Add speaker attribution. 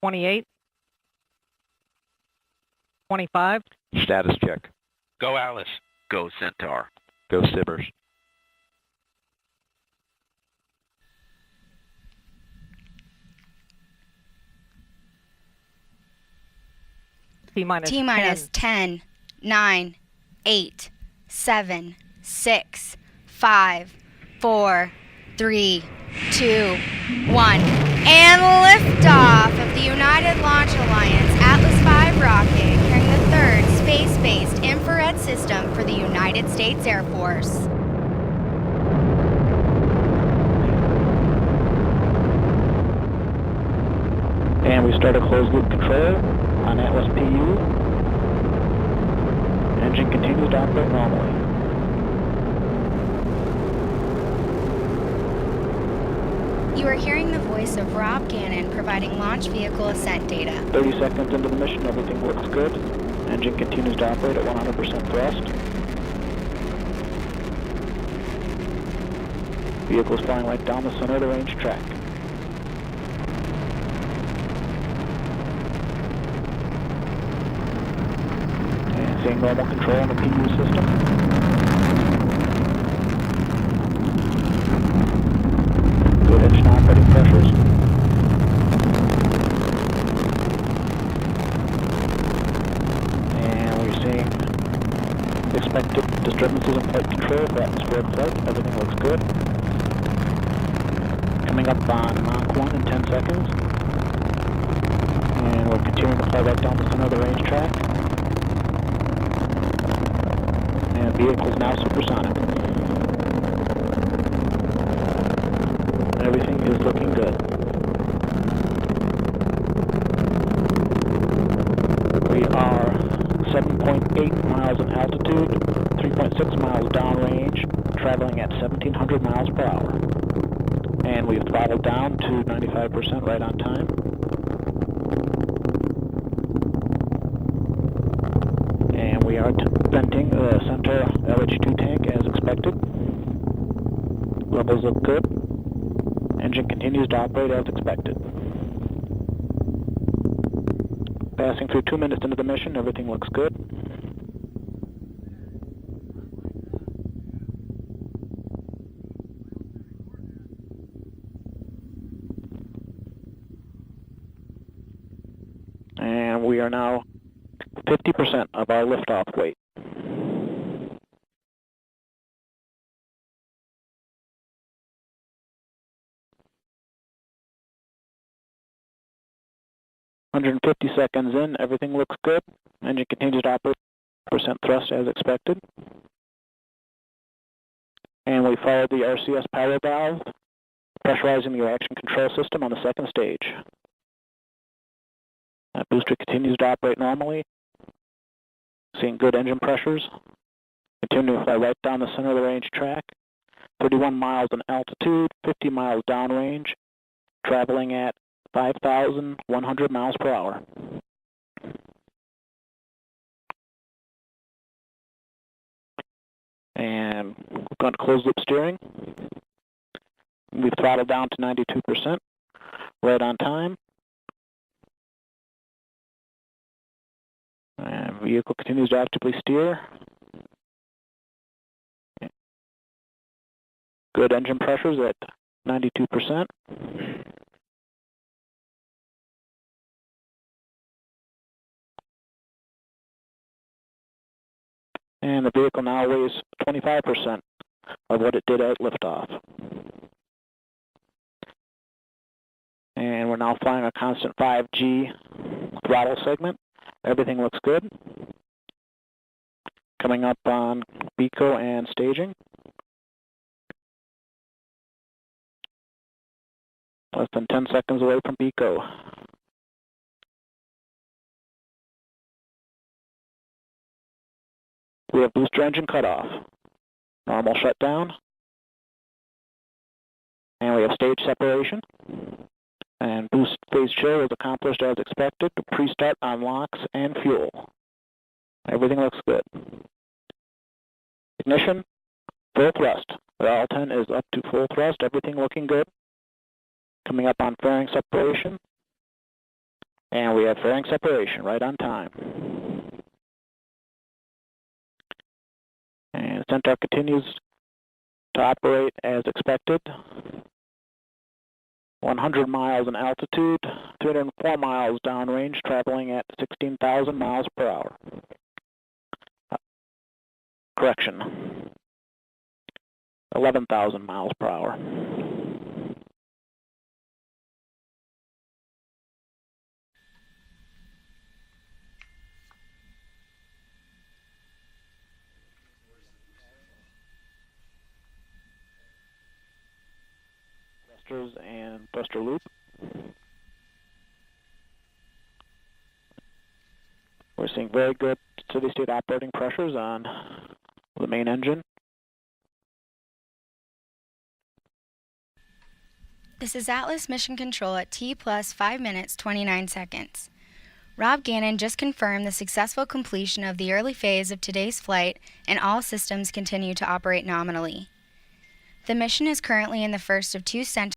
Speaker 1: 28, 25,
Speaker 2: Status check.
Speaker 3: Go Alice.
Speaker 4: Go Centaur.
Speaker 2: Go SBIRS.
Speaker 1: T-minus
Speaker 5: T-minus 10, 9, 8, 7, 6, 5, 4, 3, 2, 1. And liftoff of the United Launch Alliance Atlas V rocket carrying the third space-based infrared system for the United States Air Force.
Speaker 6: And we start a closed loop control on Atlas PU. Engine continues to operate normally.
Speaker 5: You are hearing the voice of Rob Gannon providing launch vehicle ascent data.
Speaker 6: 30 seconds into the mission, everything looks good. Engine continues to operate at 100% thrust. Vehicle is flying right down the center of the range track. And seeing normal control on the PU system. Good engine operating pressures. And we're seeing expected disturbances in flight control for atmospheric flight. Everything looks good. Coming up on Mach 1 in 10 seconds. And we're continuing to fly right down the center of the range track. And the vehicle is now supersonic. Everything is looking good. We are 7.8 miles in altitude, 3.6 miles downrange, traveling at 1,700 miles per hour. And we've throttled down to 95% right on time. And we are venting the Centaur LH2 tank as expected. Levels look good. Engine continues to operate as expected. Passing through 2 minutes into the mission, everything looks good. And we are now 50% of our liftoff weight. "150 seconds in, everything looks good. Engine continues to operate percent thrust as expected. And we follow the RCS power valve, pressurizing the reaction control system on the second stage. That booster continues to operate normally. Seeing good engine pressures. Continuing to fly right down the center of the range track. 31 miles in altitude, 50 miles downrange, traveling at 5,100 miles per hour. And we've gone to closed loop steering. We've throttled down to 92%, right on time. And vehicle continues to actively steer. Good engine pressures at 92%. And the vehicle now weighs 25% of what it did at liftoff. And we're now flying a constant 5G throttle segment. Everything looks good. Coming up on BECO and staging. Less than 10 seconds away from BECO. We have booster engine cutoff, normal shutdown, and we have stage separation. And boost phase chill is accomplished as expected. Pre-start on locks and fuel. Everything looks good. Ignition, full thrust. The L10 is up to full thrust. Everything looking good. Coming up on fairing separation. And we have fairing separation right on time. And Centaur continues to operate as expected. 100 miles in altitude, 304 miles downrange, traveling at 16,000 miles per hour. Correction, 11,000 miles per hour. Thrusters and thruster loop. We're seeing very good steady-state operating pressures on the main engine.
Speaker 5: This is Atlas Mission Control at T plus 5 minutes 29 seconds. Rob Gannon just confirmed the successful completion of the early phase of today's flight, and all systems continue to operate nominally. The mission is currently in the first of two Centaur